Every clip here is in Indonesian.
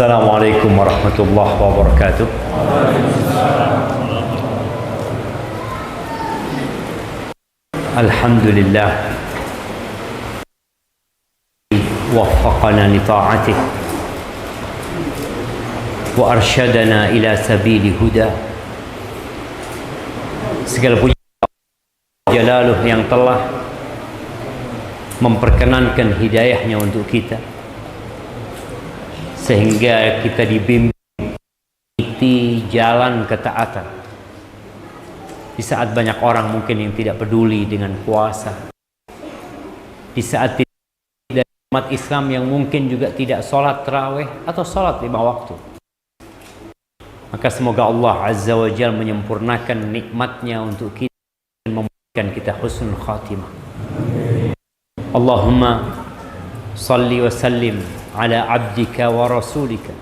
Assalamualaikum warahmatullahi wabarakatuh. Alhamdulillah waffaqana li ta'atih wa arsyadana ila sabili huda. Segala puji Jalaluh yang telah memperkenankan hidayahnya untuk kita sehingga kita dibimbing di jalan ketaatan di saat banyak orang mungkin yang tidak peduli dengan puasa, di saat tidak umat Islam yang mungkin juga tidak sholat tarawih atau sholat 5 waktu. Maka semoga Allah Azza wa Jalla menyempurnakan nikmatnya untuk kita dan memberikan kita husnul khatimah. Allahumma salli wa sallim ala abdika wa rasulika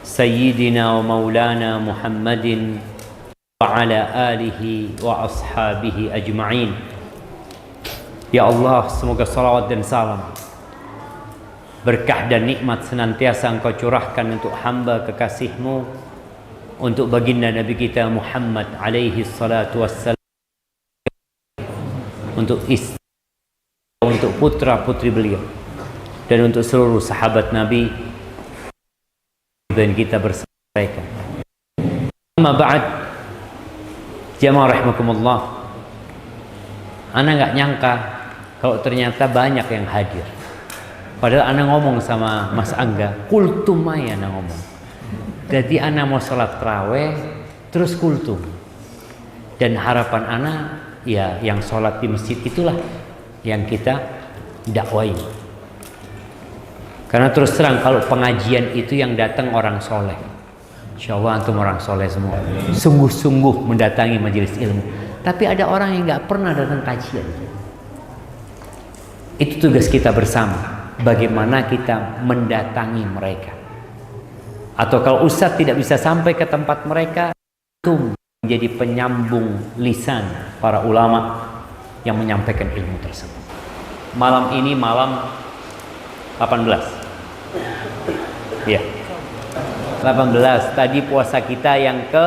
sayyidina wa maulana Muhammadin wa ala alihi wa ashabihi ajma'in. Ya Allah, semoga salawat dan salam, berkah dan nikmat senantiasa Engkau curahkan untuk hamba kekasih-Mu, untuk baginda Nabi kita Muhammad alaihi salatu wassalam, untuk istri, untuk putra-putri beliau, dan untuk seluruh sahabat Nabi dan kita bersama mereka. Amma ba'd, jamaah rahimakumullah. Ana nggak nyangka kalau ternyata banyak yang hadir. Padahal ana ngomong sama Mas Angga, kultum aja ana ngomong. Jadi ana mau sholat tarawih terus kultum. Dan harapan ana ya yang sholat di masjid itulah yang kita dakwain. Karena terus terang kalau pengajian itu yang datang orang soleh, insya Allah antum orang soleh semua, sungguh-sungguh mendatangi majelis ilmu. Tapi ada orang yang nggak pernah datang kajian. Itu tugas kita bersama, bagaimana kita mendatangi mereka. Atau kalau ustadz tidak bisa sampai ke tempat mereka, antum menjadi penyambung lisan para ulama yang menyampaikan ilmu tersebut. Malam ini malam 18. Ya. 18. Tadi puasa kita yang ke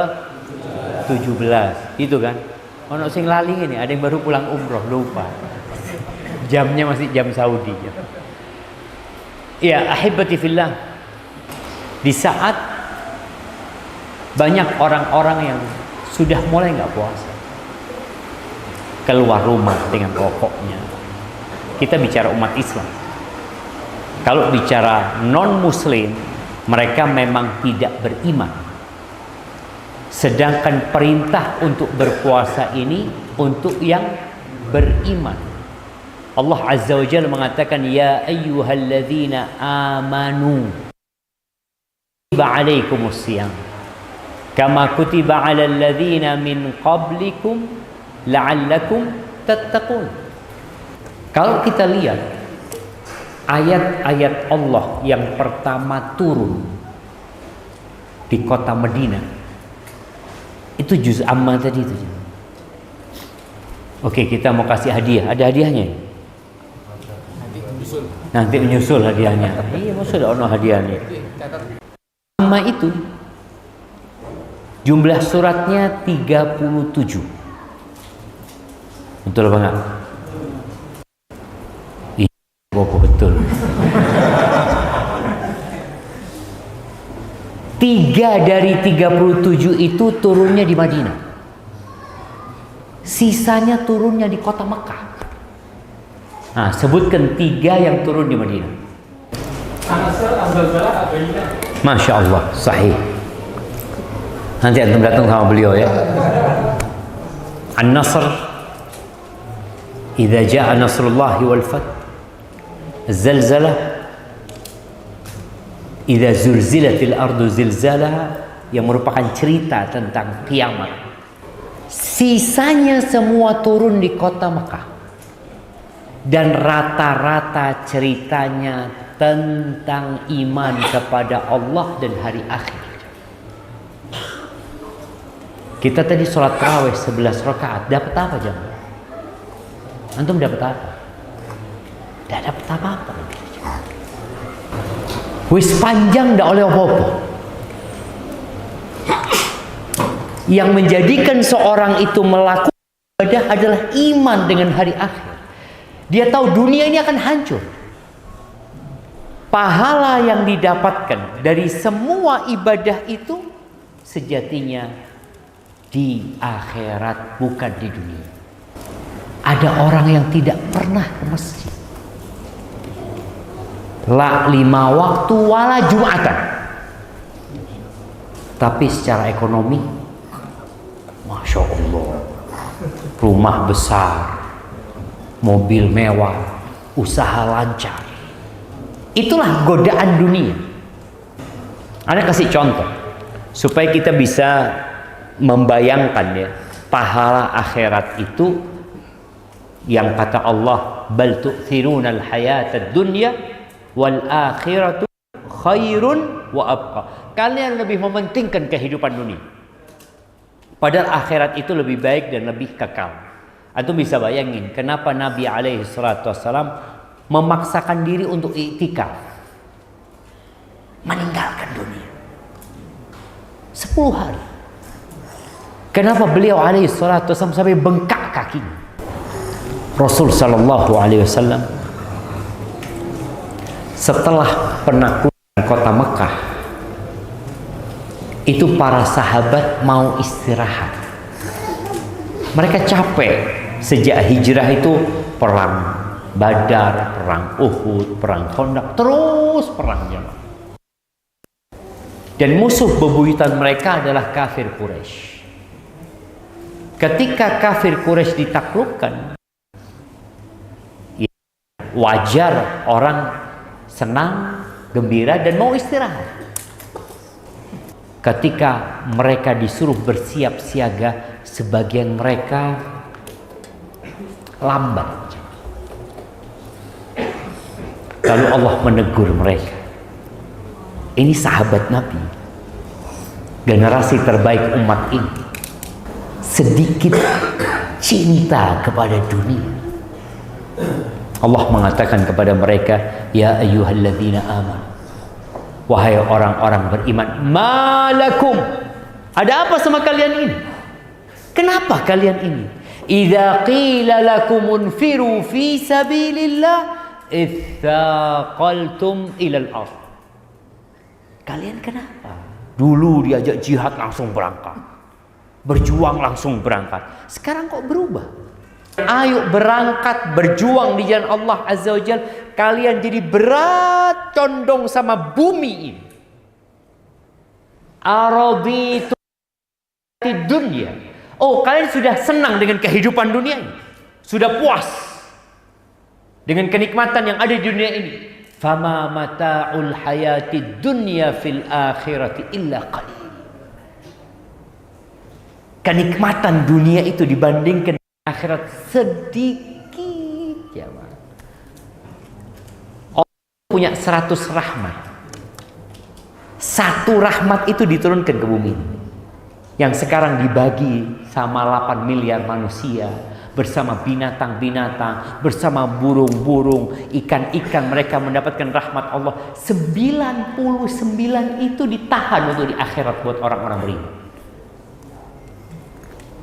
17. Itu kan. Ono sing lali ini, ada yang baru pulang umroh, lupa. Jamnya masih jam Saudi. Ya, ahibati fillah. Di saat banyak orang-orang yang sudah mulai nggak puasa, keluar rumah dengan rokoknya. Kita bicara umat Islam. Kalau bicara non-muslim, mereka memang tidak beriman. Sedangkan perintah untuk berpuasa ini untuk yang beriman. Allah Azza wa Jalla mengatakan, ya ayyuhalladzina amanu kutiba alaikumus siyam kama kutiba alal ladzina min qablikum la'allakum tattaqun. Kalau kita lihat ayat-ayat Allah yang pertama turun di kota Madinah, itu juz amma tadi itu. Oke, kita mau kasih hadiah. Ada hadiahnya? Nanti menyusul hadiahnya. Iya, maksudnya ada hadiahnya. Amma itu jumlah suratnya 37. Betul apa enggak? Betul. 3 dari 37 itu turunnya di Madinah. Sisanya turunnya di kota Mekah. Nah, sebutkan 3 yang turun di Madinah. Masya Allah, sahih. Nanti antum datang sama beliau ya. An-Nasr, idza jaa nasrullahi wal fath. Zalzalah, idza zulzilatil ardu zilzalaha, yang merupakan cerita tentang kiamat. Sisanya semua turun di kota Mekah. Dan rata-rata ceritanya tentang iman kepada Allah dan hari akhir. Kita tadi sholat tarawih 11 rakaat, dapat apa jemaah? Antum dapat apa? Tidak dapat apa-apa. Wis panjang ndak oleh apa-apa. Yang menjadikan seorang itu melakukan ibadah adalah iman dengan hari akhir. Dia tahu dunia ini akan hancur. Pahala yang didapatkan dari semua ibadah itu sejatinya di akhirat, bukan di dunia. Ada orang yang tidak pernah ke masjid, la 5 waktu wala Jumatan, tapi secara ekonomi Masya Allah, rumah besar, mobil mewah, usaha lancar. Itulah godaan dunia. Anda kasih contoh supaya kita bisa membayangkan ya, pahala akhirat itu yang kata Allah, bal tu'thirunal hayatad dunya wal akhiratu khairun wa abqa. Kalian lebih mementingkan kehidupan dunia, padahal akhirat itu lebih baik dan lebih kekal. Antum bisa bayangin kenapa Nabi alaihi salatu wassalam memaksakan diri untuk iktikaf, meninggalkan dunia 10 hari. Kenapa beliau alaihi salatu wassalam sampai bengkak kakinya? Rasul sallallahu alaihi wasallam setelah penaklukan kota Mekah itu, para sahabat mau istirahat. Mereka capek. Sejak hijrah itu perang Badar, perang Uhud, perang Khandaq, terus perang jalan. Dan musuh bebuyutan mereka adalah kafir Quraisy. Ketika kafir Quraisy ditaklukkan, ya, wajar orang senang, gembira, dan mau istirahat. Ketika mereka disuruh bersiap siaga, sebagian mereka lambat. Lalu Allah menegur mereka. Ini sahabat Nabi, generasi terbaik umat ini, sedikit cinta kepada dunia. Allah mengatakan kepada mereka, ya ayyuhalladzina amanu, wahai orang-orang beriman, malakum, ada apa sama kalian ini? Kenapa kalian ini? Idza qila lakum unfiru fi sabilillah itsaqaltum ilal ardh. Kalian kenapa? Dulu diajak jihad langsung berangkat, berjuang langsung berangkat. Sekarang kok berubah? Ayo berangkat berjuang di jalan Allah Azza wa Jalla. Kalian jadi berat condong sama bumi ini. Araditu dunya. Oh, kalian sudah senang dengan kehidupan dunia ini, sudah puas dengan kenikmatan yang ada di dunia ini. Fama mata'ul hayati dunya fil akhirati illa qalil. Kenikmatan dunia itu dibandingkan akhirat sedikit, ya. Allah punya 100 rahmat. Satu rahmat itu diturunkan ke bumi ini, yang sekarang dibagi sama 8 miliar manusia, bersama binatang-binatang, bersama burung-burung, ikan-ikan. Mereka mendapatkan rahmat Allah. 99 itu ditahan untuk di akhirat buat orang-orang beriman.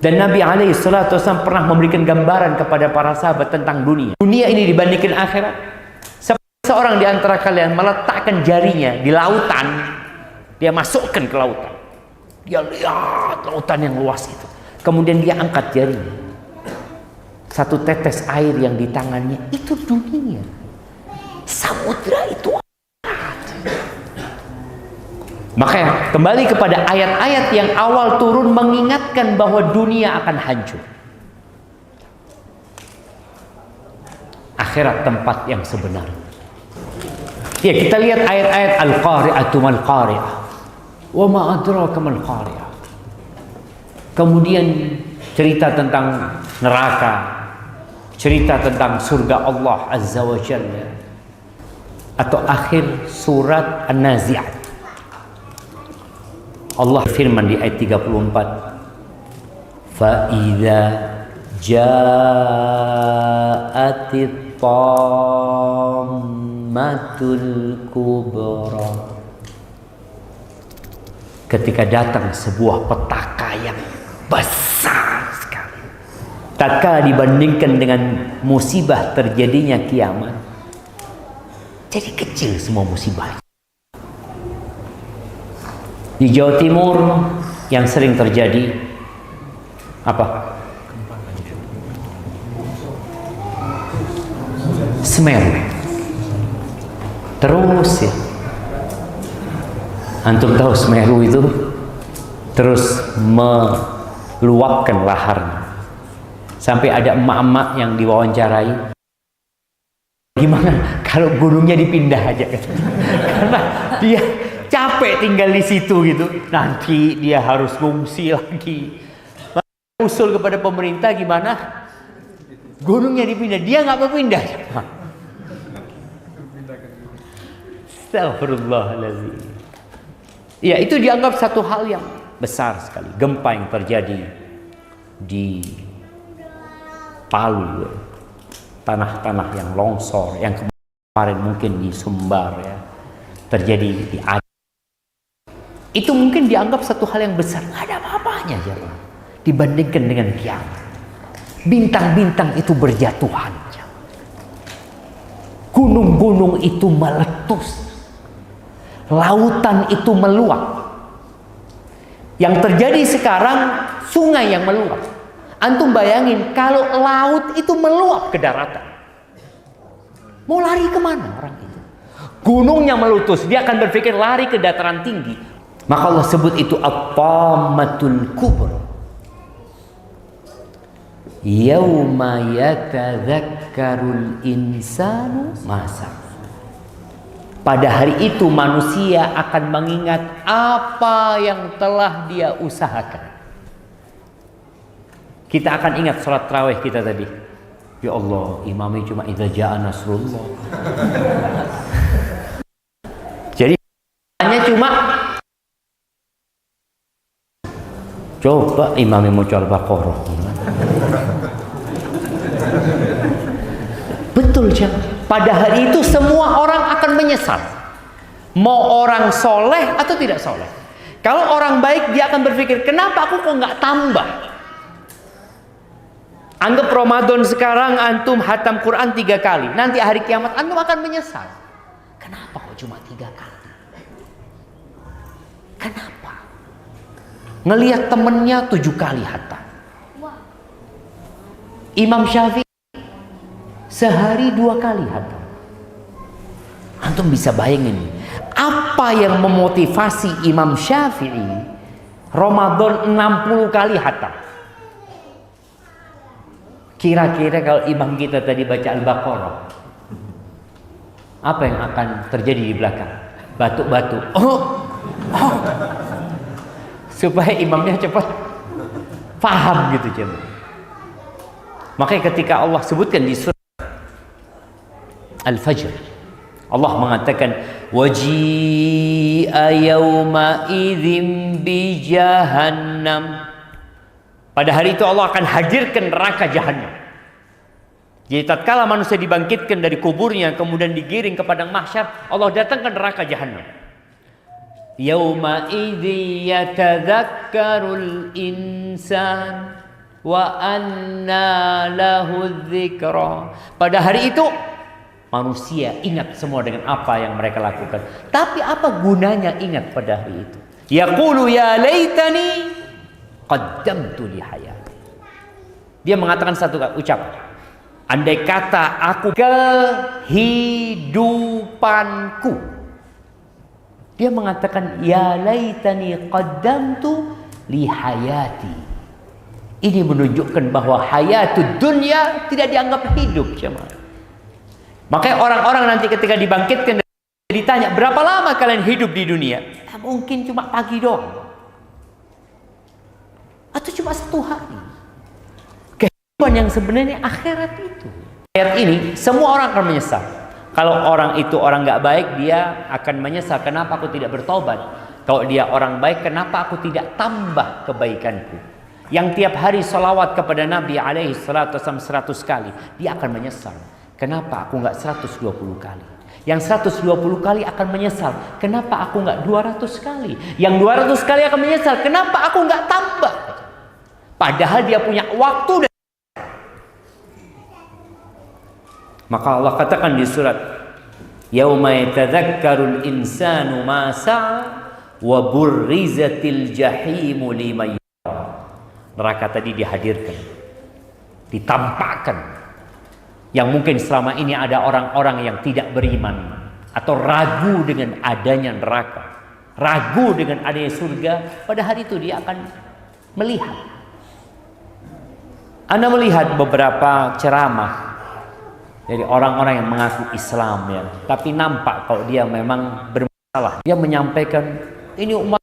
Dan Nabi alaihi salatu wasallam pernah memberikan gambaran kepada para sahabat tentang dunia. Dunia ini dibandingkan akhirat, seperti seorang di antara kalian meletakkan jarinya di lautan, dia masukkan ke lautan, dia lihat lautan yang luas itu, kemudian dia angkat jarinya, satu tetes air yang di tangannya itu dunia. Samudra itu. Maka kembali kepada ayat-ayat yang awal turun mengingatkan bahwa dunia akan hancur. Akhirat tempat yang sebenarnya. Ya, kita lihat ayat-ayat Al-Qari'atu mal-Qari'ah. Wa ma adraka mal-Qari'ah. Kemudian cerita tentang neraka, cerita tentang surga Allah Azza wa Jalla, atau akhir surat An-Nazi'at. Allah firman di ayat 34, fa idza ja'atit tammah tammatul kubra. Ketika datang sebuah petaka yang besar sekali, tatkala dibandingkan dengan musibah terjadinya kiamat, jadi kecil semua musibah. Di Jawa Timur yang sering terjadi apa? Semeru. Terus ya. Antum tahu Semeru itu terus meluapkan laharnya. Sampai ada emak-emak yang diwawancarai, gimana kalau gunungnya dipindah aja karena dia capek tinggal di situ gitu. Nanti dia harus ngungsi lagi. Usul kepada pemerintah gimana? Gunungnya dipindah, dia nggak mau pindah. Astagfirullahaladzim. Ya, itu dianggap satu hal yang besar sekali. Gempa yang terjadi di Palu, tanah-tanah yang longsor, yang kemarin mungkin di Sumbar ya, terjadi di Aceh. Itu mungkin dianggap satu hal yang besar, nggak ada apa-apanya jemaah dibandingkan dengan kiamat. Bintang-bintang itu berjatuhan, gunung-gunung itu meletus, lautan itu meluap. Yang terjadi sekarang sungai yang meluap. Antum bayangin kalau laut itu meluap ke daratan, mau lari kemana orang itu? Gunungnya meletus, dia akan berpikir lari ke dataran tinggi. Maka Allah sebut itu at-tammatul kubra. Yauma yatadzakkarul insanu masa. Pada hari itu manusia akan mengingat apa yang telah dia usahakan. Kita akan ingat sholat tarawih kita tadi. Ya Allah, imamnya cuma idza jaa nasrullah. Jadi hanya cuma coba imamnya mau Al-Baqarah. Betul jangan. Pada hari itu semua orang akan menyesal. Mau orang soleh atau tidak soleh. Kalau orang baik dia akan berpikir, kenapa aku kok nggak tambah? Anggap Ramadan sekarang antum hatam Quran 3 kali. Nanti hari kiamat antum akan menyesal. Kenapa kok cuma 3 kali? Kenapa? Ngelihat temennya 7 kali hatam. Imam Syafi'i sehari 2 kali hatam. Antum bisa bayangin apa yang memotivasi Imam Syafi'i Ramadan 60 kali hatam. Kira-kira kalau imam kita tadi baca Al-Baqarah, apa yang akan terjadi di belakang? Batuk-batuk. Oh. Supaya imamnya cepat paham gitu jemaah. Makanya ketika Allah sebutkan di surah Al-Fajr, Allah mengatakan waji'a yawma idzin bi jahannam. Pada hari itu Allah akan hadirkan neraka jahanam. Jadi tatkala manusia dibangkitkan dari kuburnya kemudian digiring ke padang mahsyar, Allah datangkan neraka jahanam. Yauma idzi yatadzakkarul insan wa anna lahu dzikra. Pada hari itu manusia ingat semua dengan apa yang mereka lakukan. Tapi apa gunanya ingat pada hari itu? Yaqulu ya laitani qaddamtu li hayati. Dia mengatakan satu ucapan. Andai kata aku kehidupanku. Dia mengatakan ya laitani qaddamtu li hayati. Ini menunjukkan bahwa hayatud dunya tidak dianggap hidup, jemaah. Makanya orang-orang nanti ketika dibangkitkan ditanya, berapa lama kalian hidup di dunia? Ya, mungkin cuma pagi doang. Atau cuma 1 hari. Kehidupan yang sebenarnya akhirat itu. Ayat ini semua orang akan menyesal. Kalau orang itu orang gak baik, dia akan menyesal. Kenapa aku tidak bertobat? Kalau dia orang baik, kenapa aku tidak tambah kebaikanku? Yang tiap hari salawat kepada Nabi alaihi salatu wasallam 100 kali, dia akan menyesal. Kenapa aku nggak 120 kali? Yang 120 kali akan menyesal, kenapa aku nggak 200 kali? Yang 200 kali akan menyesal, kenapa aku nggak tambah? Padahal dia punya waktu. Maka Allah katakan di surat, yauma yatadzakkarul insanu ma sa'a wa burrizatil jahimu liman yara. Neraka tadi dihadirkan, ditampakkan. Yang mungkin selama ini ada orang-orang yang tidak beriman atau ragu dengan adanya neraka, ragu dengan adanya surga. Pada hari itu dia akan melihat. Anda melihat beberapa ceramah dari orang-orang yang mengaku Islam ya, tapi nampak kalau dia memang bermasalah. Dia menyampaikan, ini umat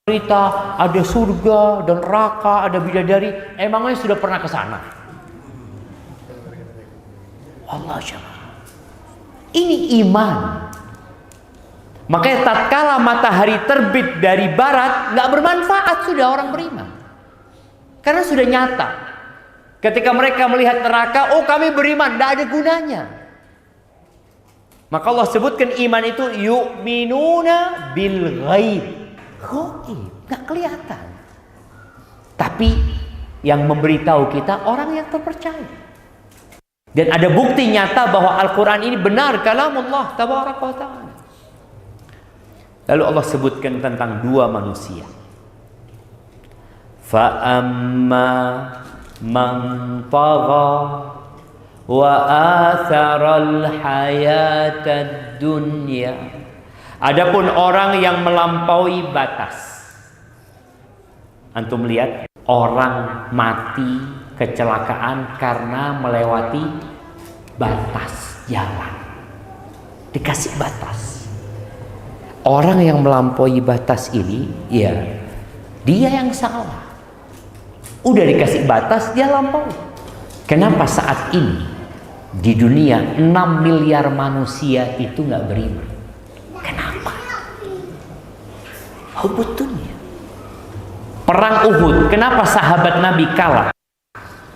cerita ada surga dan neraka, ada bidadari. Emangnya sudah pernah ke sana? Allah jemaah. Ini iman. Makanya tatkala matahari terbit dari barat, nggak bermanfaat sudah orang beriman. Karena sudah nyata. Ketika mereka melihat neraka, oh kami beriman, tidak ada gunanya. Maka Allah sebutkan iman itu yu'minuna bil ghaib. Ghaib, nggak kelihatan. Tapi yang memberitahu kita orang yang terpercaya. Dan ada bukti nyata bahwa Al-Quran ini benar kalamullah tabaraka wa ta'ala. Lalu Allah sebutkan tentang dua manusia. Fa'amma man tagha wa atharal hayatad dunya. Adapun orang yang melampaui batas. Antum lihat orang mati kecelakaan karena melewati batas jalan. Dikasih batas. Orang yang melampaui batas ini, ya dia yang salah. Udah dikasih batas, dia lampaui. Kenapa saat ini di dunia 6 miliar manusia itu nggak beriman? Kenapa? Hubutnya. Perang Uhud, kenapa sahabat Nabi kalah?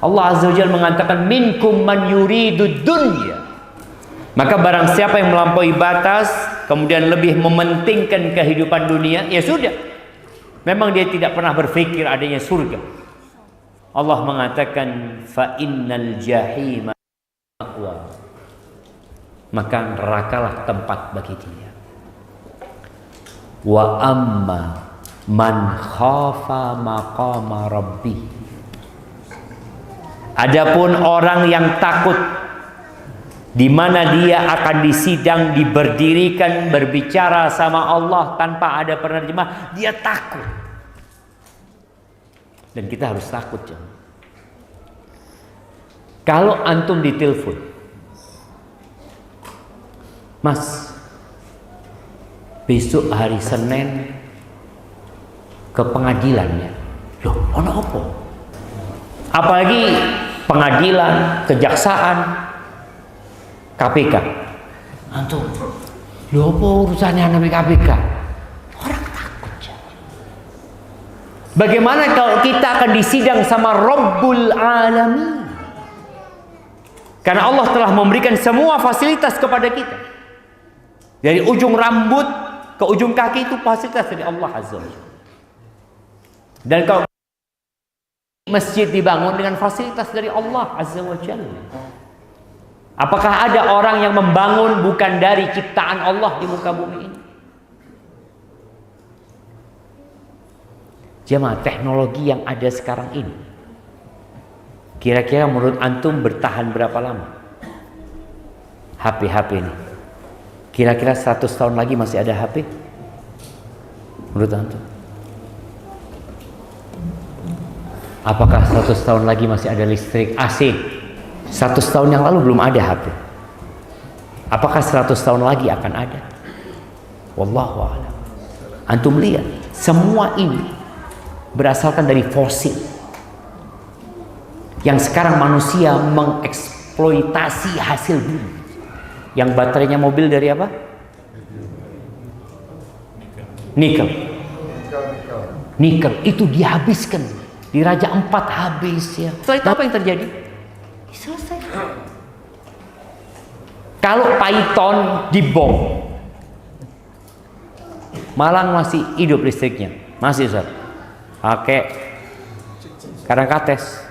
Allah Azza wa Jalla mengatakan minkum man yuridud dunya. Maka barang siapa yang melampaui batas, kemudian lebih mementingkan kehidupan dunia, ya sudah. Memang dia tidak pernah berpikir adanya surga. Allah mengatakan fa innal jahima ma'wa. Maka nerakalah tempat bagi dia. Wa amma man khafa maqama rabbih. Adapun orang yang takut, di mana dia akan disidang, diberdirikan, berbicara sama Allah tanpa ada penerjemah, dia takut. Dan kita harus takut, jangan. Kalau antum ditelepon, Mas, besok hari Senin ke pengadilannya. Loh, ono apa? Apalagi pengadilan, kejaksaan, KPK. Antum, loh apa urusannya sama KPK? Orang takut. Bagaimana kalau kita akan disidang sama Rabbul Alamin? Karena Allah telah memberikan semua fasilitas kepada kita. Dari ujung rambut ke ujung kaki itu fasilitas dari Allah Azza wa Jalla. Dan kalau masjid dibangun dengan fasilitas dari Allah Azza wa Jalla. Apakah ada orang yang membangun bukan dari ciptaan Allah di muka bumi ini? Jemaah, teknologi yang ada sekarang ini, kira-kira menurut antum bertahan berapa lama? HP ini. Kira-kira 100 tahun lagi masih ada HP? Menurut antum? Apakah 100 tahun lagi masih ada listrik AC? 100 tahun yang lalu belum ada HP. Apakah 100 tahun lagi akan ada? Wallahu a'lam. Antum lihat, semua ini berasalkan dari fosil. Yang sekarang manusia mengeksploitasi hasil bumi. Yang baterainya mobil dari apa? Nikel. Itu dihabiskan. Di Raja 4 habis ya. Setelah itu apa yang terjadi? Selesai. Kalau Python dibom, Malang masih hidup listriknya, masih Ustaz. Pakai Karangkates.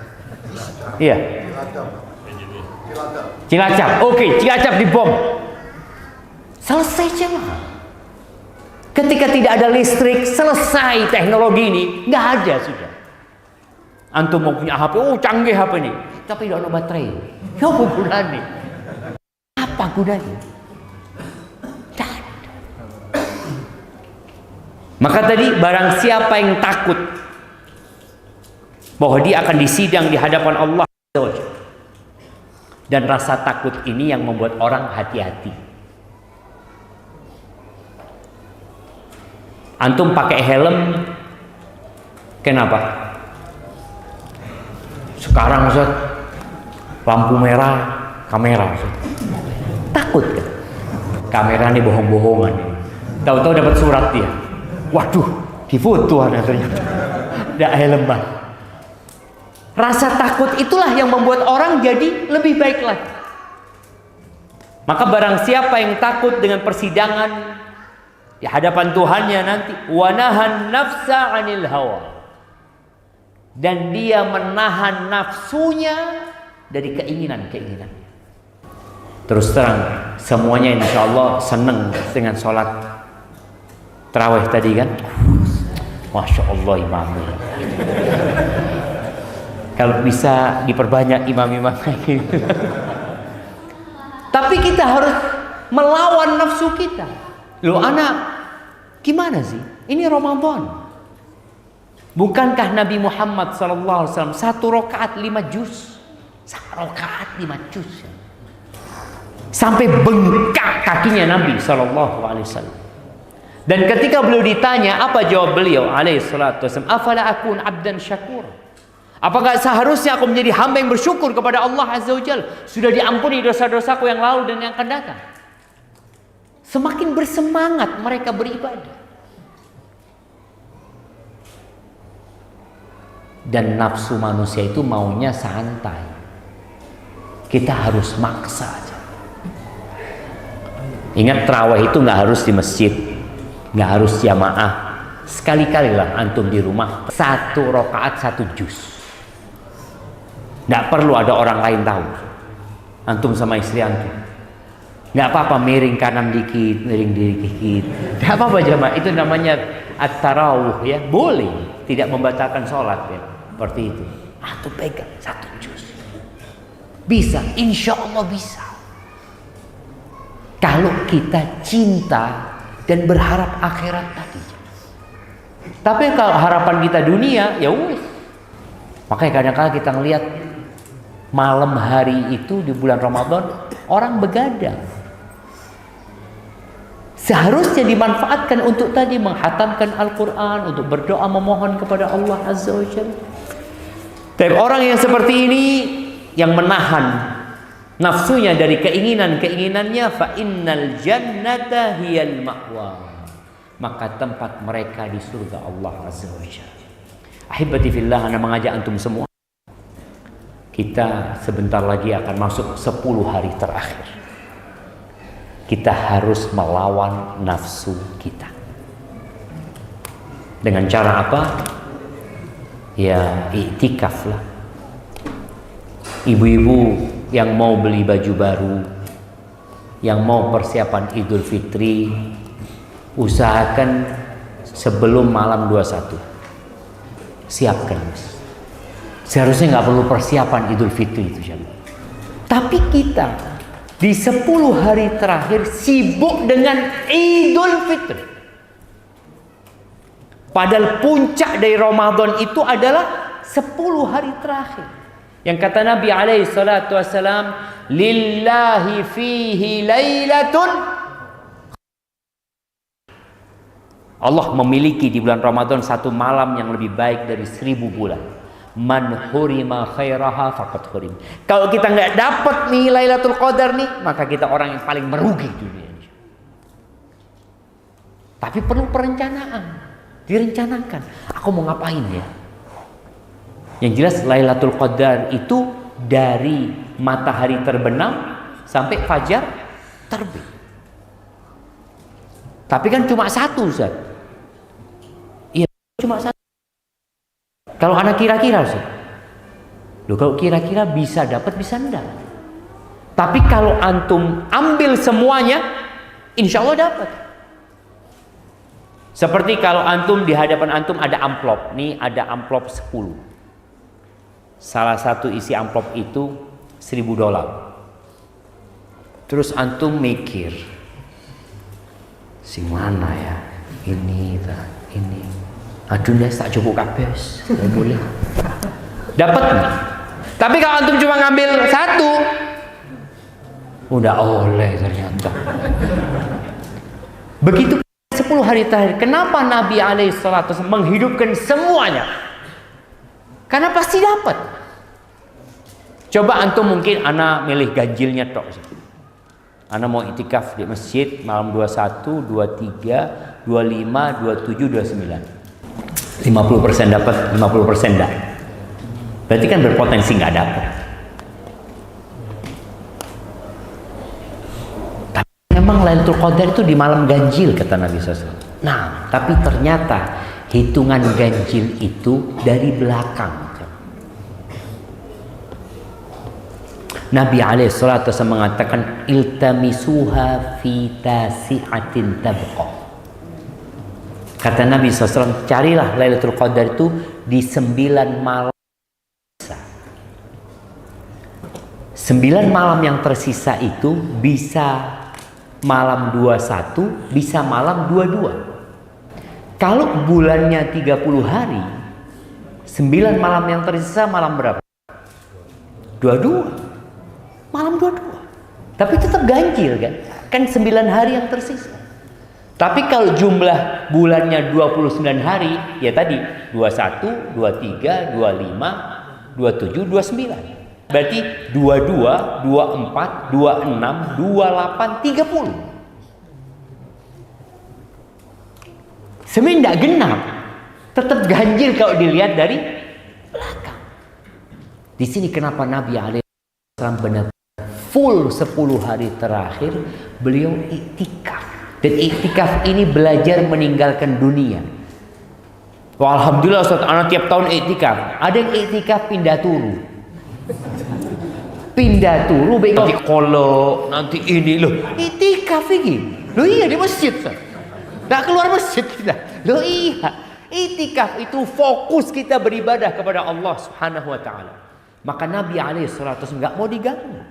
Iya. Cilacap. Oke, Cilacap dibom. Selesai cuma. Ketika tidak ada listrik, selesai teknologi ini, nggak ada sudah. Antum mau punya HP, oh canggih HP ini, tapi tidak ada baterai. Ya apa gunanya? Apa gunanya? Tidak ada. Maka tadi barang siapa yang takut bahwa dia akan disidang di hadapan Allah, dan rasa takut ini yang membuat orang hati-hati. Antum pakai helm, kenapa? Sekarang Ustaz, lampu merah, kamera Ustaz. Takut kan? Kamera ini bohong-bohongan. Tahu-tahu dapat surat dia. Waduh, difoto ternyata. Tidak helm bang. Rasa takut itulah yang membuat orang jadi lebih baik lagi. Maka barang siapa yang takut dengan persidangan di hadapan Tuhannya nanti, wanahan nafsa 'anil hawa, dan dia menahan nafsunya dari keinginan-keinginan. Terus terang, semuanya insya Allah senang dengan sholat tarawih tadi kan. Masya Allah imamnya. Kalau bisa diperbanyak imam-imam kayak gitu. Tapi kita harus melawan nafsu kita. Loh anak, gimana sih? Ini Ramadan. Bukankah Nabi Muhammad SAW 1 rakaat 5 juz? 1 rakaat 5 juz. Sampai bengkak kakinya Nabi SAW. Dan ketika beliau ditanya, apa jawab beliau alaihissalam? Afala akun abdan syakur. Apakah seharusnya aku menjadi hamba yang bersyukur kepada Allah Azza wa Jalla? Sudah diampuni dosa-dosaku yang lalu dan yang akan datang. Semakin bersemangat mereka beribadah. Dan nafsu manusia itu maunya santai. Kita harus maksa aja. Ingat, tarawih itu nggak harus di masjid, nggak harus jamaah. Sekali-kalilah antum di rumah 1 rakaat 1 juz. Nggak perlu ada orang lain tahu. Antum sama istri antum. Nggak apa-apa miring kanan dikit, miring dikit. Nggak apa-apa jamaah. Itu namanya at-tarawuh ya. Boleh. Tidak membatalkan sholat ya. Seperti itu. Antum pegang 1 juz. Bisa. Insya Allah bisa. Kalau kita cinta dan berharap akhirat tadi. Tapi kalau harapan kita dunia, ya wes. Makanya kadang-kadang kita ngelihat malam hari itu di bulan Ramadan orang begadang. Seharusnya dimanfaatkan untuk tadi menghatamkan Al-Quran, untuk berdoa memohon kepada Allah Azza wa Jalla. Tapi orang yang seperti ini yang menahan nafsunya dari keinginan-keinginannya, fa innal jannata hiyal ma'wa, maka tempat mereka di surga Allah Azza wa Jalla. Ahibati fillah, ana mengajak antum semua, kita sebentar lagi akan masuk 10 hari terakhir. Kita harus melawan nafsu kita. Dengan cara apa? Ya iktikaf lah. Ibu-ibu yang mau beli baju baru, yang mau persiapan Idul Fitri, usahakan sebelum malam 21. Siapkan. Seharusnya nggak perlu persiapan Idul Fitri itu jemaah. Tapi kita di 10 hari terakhir sibuk dengan Idul Fitri. Padahal puncak dari Ramadan itu adalah 10 hari terakhir. Yang kata Nabi alaihi salatu wassalam, lillahi fihi lailatun. Allah memiliki di bulan Ramadan 1 malam yang lebih baik dari 1000 bulan. Man hurima khairaha faqad hurim. Kalau kita nggak dapat nih Lailatul Qadar nih, maka kita orang yang paling merugi dunia ini. Tapi perlu perencanaan, direncanakan. Aku mau ngapain ya? Yang jelas Lailatul Qadar itu dari matahari terbenam sampai fajar terbit. Tapi kan cuma satu, Ustaz. Iya, cuma satu. Kalau anak kira-kira, Ustaz. Loh, kalau kira-kira bisa dapat, bisa enggak. Tapi kalau antum ambil semuanya, insya Allah dapat. Seperti kalau antum di hadapan antum ada amplop. Nih ada amplop 10. Salah satu isi amplop itu $1.000. Terus antum mikir, si mana ya? Ini. Aduh, tak cukup kabes. Tidak boleh. Dapat nggak? Tapi kalau antum cuma ngambil satu, udah oleh ternyata. Begitu 10 hari terakhir. Kenapa Nabi SAW menghidupkan semuanya? Karena pasti dapat. Coba antum mungkin ana milih ganjilnya tok. Ana mau itikaf di masjid malam 21, 23, 25, 27, 29. 50% dapat, 50% enggak. Berarti kan berpotensi nggak dapat. Tapi memang Lailatul Qadar itu di malam ganjil kata Nabi SAW. Nah, tapi ternyata hitungan ganjil itu dari belakang. Nabi SAW mengatakan iltamisuha fi tasi'atin tabqa. Kata Nabi SAW, carilah Lailatul Qadar itu di 9 malam. 9 malam yang tersisa itu bisa malam 21, bisa malam 22. Kalau bulannya 30 hari, 9 malam yang tersisa malam berapa? 22. Malam 22. Tapi tetap ganjil kan? Kan 9 hari yang tersisa. Tapi kalau jumlah bulannya 29 hari, ya tadi 21, 23, 25, 27, 29. Berarti 22, 24, 26, 28, 30. Sebenarnya tidak genap. Tetap ganjil kalau dilihat dari belakang. Di sini kenapa Nabi SAW benar full 10 hari terakhir beliau iktikaf. Dan iktikaf ini belajar meninggalkan dunia. Wah, alhamdulillah Ustaz, anak tiap tahun iktikaf. Ada yang iktikaf pindah turu. Pindah turu nanti kolok, nanti ini loh. Iktikaf ini. Loh iya di masjid, Ustaz. Enggak keluar masjid kita. Loh iya. Iktikaf itu fokus kita beribadah kepada Allah Subhanahu wa taala. Maka Nabi SAW enggak mau diganggu.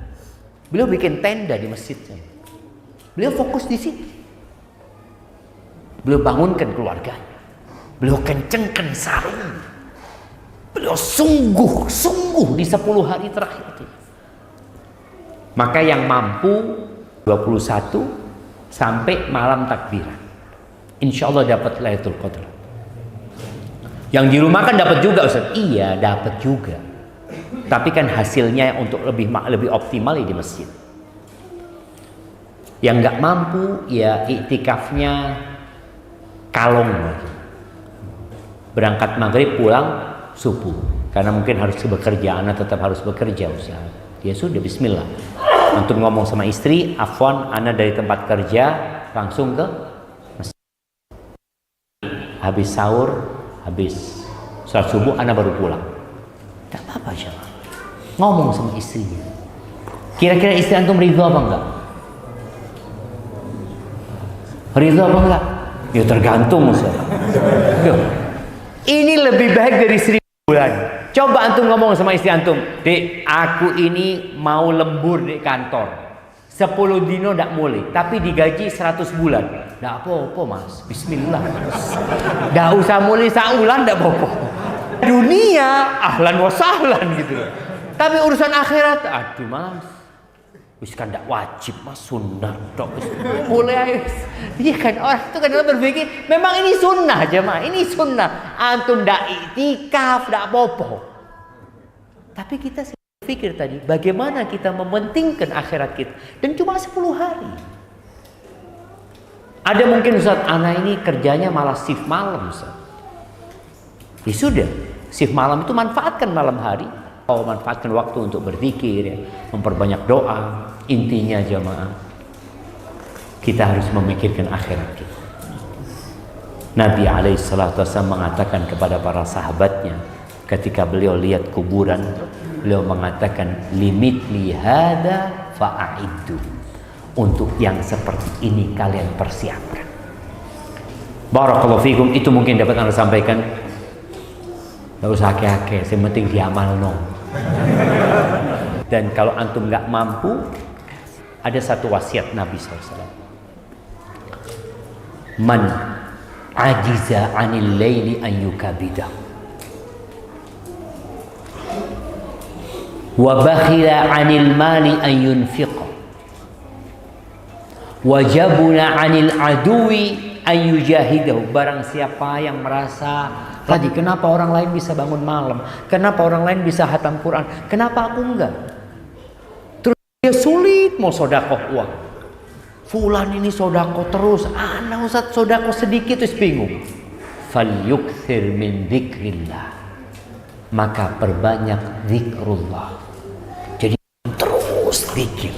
Beliau bikin tenda di masjidnya. Beliau fokus di situ. Beliau bangunkan keluarganya. Beliau kencengkan sarung. Beliau sungguh di 10 hari terakhir itu. Maka yang mampu 21 sampai malam takbiran, insya Allah dapat Lailatul Qadar. Yang di rumah kan dapat juga, Ustaz. Iya, dapat juga. Tapi kan hasilnya untuk lebih optimal ya di masjid. Yang nggak mampu ya iktikafnya kalong, berangkat maghrib pulang subuh karena mungkin harus bekerja, anak tetap harus bekerja, Ustaz. Ya sudah, bismillah. Antum ngomong sama istri, afwan, anak dari tempat kerja langsung ke masjid. Habis sahur, habis sholat subuh, anak baru pulang. Tak apa-apa, Syah. Ngomong sama istrinya. Kira-kira istri antum ridho apa enggak? Ridho apa enggak? Ya tergantung, Ustaz. Ini lebih baik dari 1000 bulan. Coba antum ngomong sama istri antum, "Dek, aku ini mau lembur di kantor. 10 dino ndak boleh, tapi digaji 100 bulan." Ndak apa-apa, Mas. Bismillah. Ndak usah mulai saulan ndak apa-apa. Dunia ahlan wa sahlan gitu. Tapi urusan akhirat, aduh Mas. Wis kan ndak wajib, Mas, sunnah tok. Boleh aja. Iya kan, orang itu kan berpikir memang ini sunnah jemaah, ini sunnah. Antum ndak iktikaf ndak apa-apa. Tapi kita pikir tadi bagaimana kita mementingkan akhirat kita, dan cuma 10 hari. Ada mungkin Ustaz, anak ini kerjanya malah shift malam, Ustaz. Ya sudah, shift malam itu manfaatkan malam hari. Manfaatkan waktu untuk berzikir, ya, memperbanyak doa. Intinya jamaah, kita harus memikirkan akhirat kita. Nabi alaihissalatu wassalam mengatakan kepada para sahabatnya ketika beliau lihat kuburan, beliau mengatakan limit lihada fa'iddu, untuk yang seperti ini kalian persiapkan. Barakallahu fikum. Itu mungkin dapat Anda sampaikan. Gak usah hake-hake, yang penting diamal no. Dan kalau antum gak mampu, ada satu wasiat Nabi SAW. Man ajiza anil layli an yukabidahu wa bakhila anil mali an yunfiqa wa jabuna anil aduwi an yujahidahu. Barang siapa yang merasa tadi, kenapa orang lain bisa bangun malam, kenapa orang lain bisa hatam Quran, kenapa aku enggak? Terus dia sulit mau sodakoh uang. Fulan ini sodakoh terus, anak Ustaz sodakoh sedikit terus bingung. Falyukthir min dzikrillah, maka perbanyak zikrullah. Jadi terus zikir.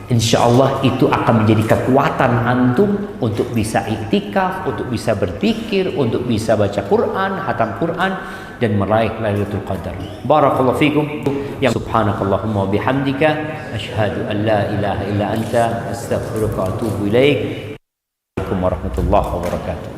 Insya Allah itu akan menjadi kekuatan antum untuk bisa iktikaf, untuk bisa berzikir, untuk bisa baca Quran, hatam Quran, dan meraih Lailatul Qadar. Barakallahu fikum. Yang subhanakallahumma wa bihamdika asyhadu an la ilaha illa anta astaghfiruka wa atubu ilaik. Assalamualaikum warahmatullahi wabarakatuh.